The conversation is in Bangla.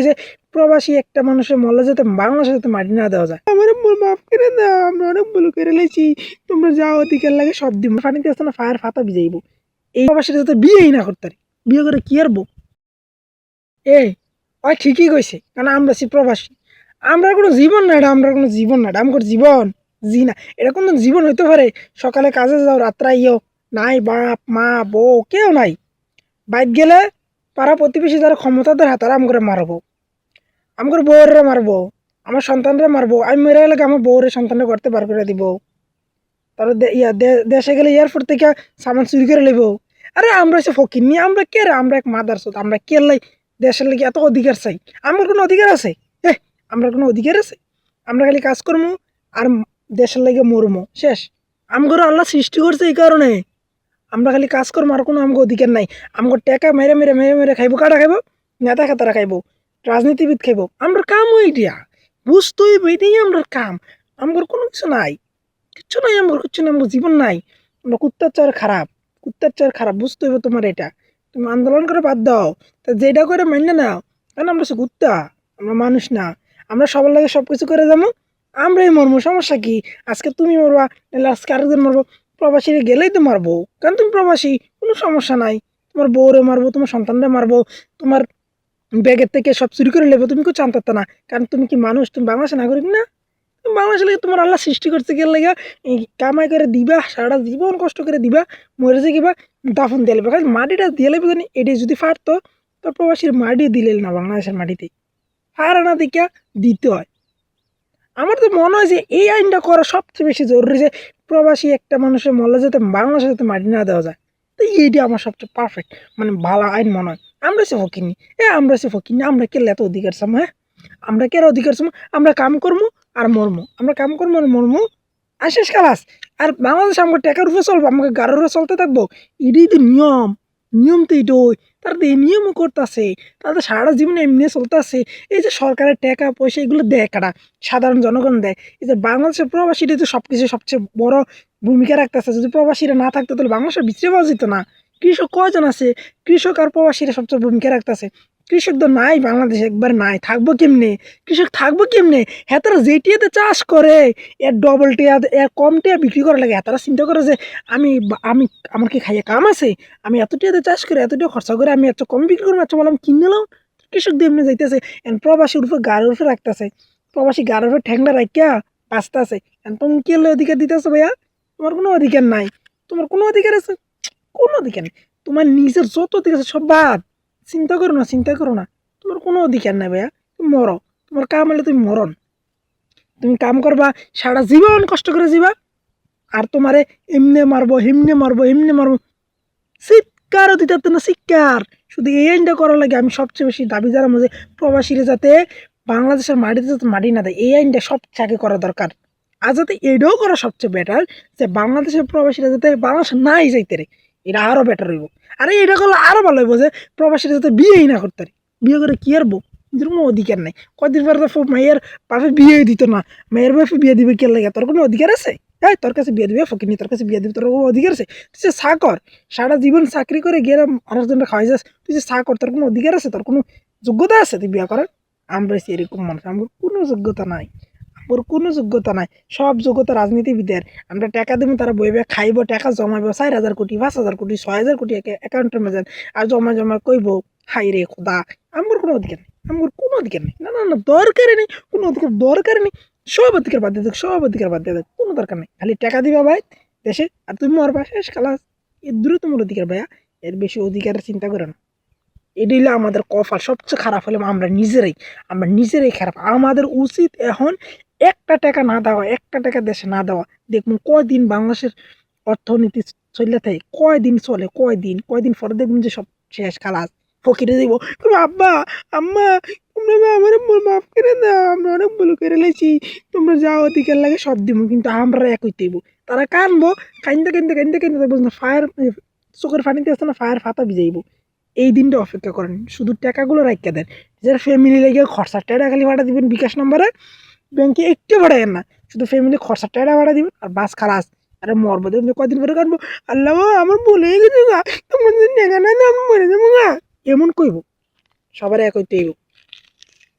যে প্রবাসী একটা মানুষের মরলে যাতে বাংলাদেশে যাতে মাটি না দেওয়া যায়। আমার মাফ করে দাও, আমরা অনেক ভুল করে লেছি, তোমরা যা অধিকার লাগে সব দিব। পানিতে আসতে না ফায়ার ফাতা ভিজাইব। এই প্রবাসীরা যাতে বিয়েই না করতে পারে, বিয়ে করে কি আরবো? ওই ঠিকই কইছে, কারণ আমরা আছি প্রবাসী, আমরা কোনো জীবন না, এটা আমরা কোনো জীবন না, এটা আমার জীবন জি না, এটা কোনো জীবন হইতে পারে? সকালে কাজে যাও, রাত্রে আইও, নাই বাপ মা বউ কেউ নাই, বাইক গেলে পাড়া প্রতিবেশী যারা ক্ষমতাদের হাতারা আমগরে মারবো, আমগর বউরে মারবো, আমার সন্তানরে মারবো, আমি মেরে গেলে আমার বউরে সন্তানরে করতে বার করে দিব। তারপর দেশে গেলে এয়ারপোর্ট থেকে সামান চুরি করে নেব। আরে আমরা সে ফকির নিয়ে আমরা কে রে? আমরা এক মাদার চোদ, আমরা কে লাই দেশের লাগে এত অধিকার চাই? আমার কোনো অধিকার আছে? আমরা কোনো অধিকার আছে? আমরা খালি কাজ করবো আর দেশের লাগে মরমো, শেষ। আমগর আল্লাহ সৃষ্টি করছে এই কারণে আমরা খালি কাজ করবো, আর কোনো আমগো অধিকার নাই। আমগো টাকা মেরে মেরে মেরে মেরে খাইবো, কাটা খাইবো, নেতা খাতারা খাইবো, রাজনীতিবিদ খাইবো, আমরা কাম ওইটা বুঝতেই, এটাই আমরা কাম। আমগর কোনো কিছু নাই, কিচ্ছু নাই, আমার কিচ্ছু নাই, আমার জীবন নাই। আমরা কুত্তার চার খারাপ, কুত্তার চার খারাপ, বুঝতে হবে তোমার এটা। তুমি আন্দোলন করে বাদ দাও, তা যেটা করে মেনে নাও, কারণ আমরা সে কুত্তা, আমরা মানুষ না। আমরা সবার লাগে সব কিছু করে যাবো, আমরাই মরবো, সমস্যা কি? আজকে তুমি মরবা, নাহলে আজকে আরেকজন মরবো, প্রবাসীরে গেলেই তো মারবো, কারণ তুমি প্রবাসী, কোনো সমস্যা নাই। তোমার বউরে মারবো, তোমার সন্তানরে মারবো, তোমার ব্যাগের থেকে সব চুরি করে নেবো, তুমি কেউ জানতে না, কারণ তুমি কি মানুষ? তুমি বাংলাদেশের নাগরিক না? বাংলাদেশের লাগে তোমার আল্লাহ সৃষ্টি করছে গেলে লেগা, এই কামাই করে দিবা, সারাটা জীবন কষ্ট করে দিবা, মরে যে কিবা দাফন দিয়ে লাগবে, খালি মাটিটা দিয়ে লাগবে জানি। এটি যদি ফাটতো তো প্রবাসীর মাটি দিলে না, বাংলাদেশের মাটিতে ফার না দিকা দিতে হয়। আমার তো মনে হয় যে এই আইনটা করা সবচেয়ে বেশি জরুরি, যে প্রবাসী একটা মানুষের মরলে যাতে বাংলাদেশে যাতে মাটি না দেওয়া যায়। তো এইটি আমার সবচেয়ে পারফেক্ট, মানে ভালো আইন মনে হয়। আমরা সে ফকিনি, আমরা সে ফকিনি, আমরা কে এত অধিকার চাম? আমরা কে অধিকার চাম? আমরা কাম করবো আর মরমো, আমরা কাম করবো আর মরমো, আর শেষ খালাস। আর বাংলাদেশ আমাকে টাকার উপরে চলবো, আমাকে গাড়ির উপরে চলতে থাকবো, এটাই তো নিয়ম। নিয়ম তো এটাই, তারা তো এই নিয়মও করতেছে, তাদের সারা জীবনে এমনি চলতেছে। এই যে সরকারের টাকা পয়সা এগুলো দেয় কারা? সাধারণ জনগণ দেয়। এই যে বাংলাদেশের প্রবাসীরা তো সবকিছু সবচেয়ে বড় ভূমিকা রাখতেছে। যদি প্রবাসীরা না থাকতো তাহলে বাংলাদেশের বিচরে পাওয়া যেত না। কৃষক কয়জন আছে? কৃষক আর প্রবাসীরা সবচেয়ে ভূমিকা রাখতেছে। কৃষক তো নাই বাংলাদেশে, একবার নাই, থাকবো কেমনে? কৃষক থাকবো কেমনে? হ্যাঁ, তারা যেটিয়াতে চাষ করে এর ডবল টিয়া, এর কম টিয়া বিক্রি করা লাগে, তারা চিন্তা করে যে আমি আমি আমার কি খাইয়ে কাম আছে? আমি এত টিয়াতে চাষ করে এত টিয়া খরচা করে আমি এত কম বিক্রি করবো, আচ্ছা বললাম কিনে নিলাম। কৃষক দিয়ে এমনি যাইতেছে, এন প্রবাসীর উপর গাড়ির উপরে রাখতেছে, প্রবাসী গাড়ির উপরে ঠ্যাংটা রাখিয়া বাঁচতে আছে। এন তুমি কি অধিকার দিতেছো ভাইয়া? তোমার কোনো অধিকার নাই। তোমার কোনো অধিকার আছে? কোনো অধিকার নেই। তোমার নিজের যত অধিকার আছে সব বাদ। চিন্তা করো না, চিন্তা করো না, তোমার কোনো অধিকার নাই ভাইয়া। তুমি মরো, তোমার কাম হলে তুমি মরণ, তুমি কাম করবা, সারা জীবন কষ্ট করে যাবা, আর তোমারে এমনে মারবো, হেমনে মারবো, এমনে মারবো, চিৎকারও দিতে না, চিৎকার। শুধু এই আইনটা করার লাগে আমি সবচেয়ে বেশি দাবি যারা মধ্যে, প্রবাসীরা যাতে বাংলাদেশের মাটিতে যাতে মাটি না দেয়, এই আইনটা সবচেয়ে আগে করা দরকার। আর যাতে এটাও করা সবচেয়ে বেটার, যে বাংলাদেশের প্রবাসীরা যাতে বাংলাদেশ নাই যাইতে রে, এটা আরও বেটার হইব। আরে এটা করলে আরও ভালো হইব, যে প্রবাসীরা যাতে বিয়েই না করতে রে। বিয়ে করে কি আরবো? নিজের কোনো অধিকার নাই। কদিন পরে তো মেয়ের বাপে বিয়ে দিত না, মেয়ের বাপে বিয়ে দিবে কে লাগে? তোর কোনো অধিকার আছে? হ্যাঁ, তোর কাছে বিয়ে দিবে ফকিনি, তোর কাছে বিয়ে দিবে, তোর কোনো অধিকার আছে? তুই যে চাকর, সারা জীবন চাকরি করে গিয়ে আরেকজনটা খাওয়াই যাস, তুই যে চাকর, তোর কোনো অধিকার আছে? তোর কোনো যোগ্যতা আছে তুই বিয়ে করার? আমরা এরকম মানুষ, আমার কোনো যোগ্যতা নাই, ওর কোনো যোগ্যতা নাই। সব যোগ্যতা রাজনীতিবিদের। আমরা টাকা দেবো, তারা বইবে খাইব, টাকা জমাইব 4,000 কোটি, 5,000 কোটি, 6,000 কোটি অ্যাকাউন্টের মাঝে, আর জমা জমা কইব হাই রে খোদা। আমার কোনো অধিকার নেই, আমার কোনো অধিকার নেই, না না না, দরকারই নেই, কোনো অধিকার দরকারই নেই। সব অধিকার বাদ দিয়ে দেখ, সব অধিকার বাদ দিয়ে দেখ, কোনো দরকার নেই। খালি টাকা দিবা ভাই দেশে, আর তুমি মরবা, শেষ খালাস। এর দূরে তোমার অধিকার ভাইয়া, এর বেশি অধিকারের চিন্তা করে না। এটি হলো আমাদের কপাল, সবচেয়ে খারাপ হলে আমরা নিজেরাই, আমরা নিজেরাই খারাপ। আমাদের উচিত এখন একটা টাকা না দেওয়া, একটা টাকা দেশে না দেওয়া। দেখুন কয়দিন বাংলাদেশের অর্থনীতি চলে থাকে, কয়দিন চলে, কয়দিন কয়দিন পরে দেখবেন যে সব শেষ, খালাস, ফকিরে দিব। আব্বা, আম্মা, তোমরা আমার মাফ করে দাও, আমরা অনেক ভুল করে লেছি, তোমরা যা অধিকার লাগে সব দিব, কিন্তু আমরা একই দিব। তারা কানবো, কান্দতে কান্দতে কান্দতে কান্দতে দেখবো না ফায়ার, চোখের পানিতে আসতে না ফায়ার ফাতা ভিজাইব। এই দিনটা অপেক্ষা করেন, শুধু টাকাগুলো রাখিয়া দেন। যারা ফ্যামিলি লেগে খরচার টাকা খালি ভাড়া দিবেন বিকাশ নম্বরে, ব্যাংকে একটু ভাড়াইয়েন না, শুধু ফ্যামিলি খরচার টাকা ভাড়া দিবেন, আর বাস খালাস। আরে মরবো দেখুন কদিন পরে কাটবো, আল্লাহ আমার ভুলে গেছে গা, তোমার টাকা না আমি মরে যাবো গা, এমন কইব। সবার এক হইতে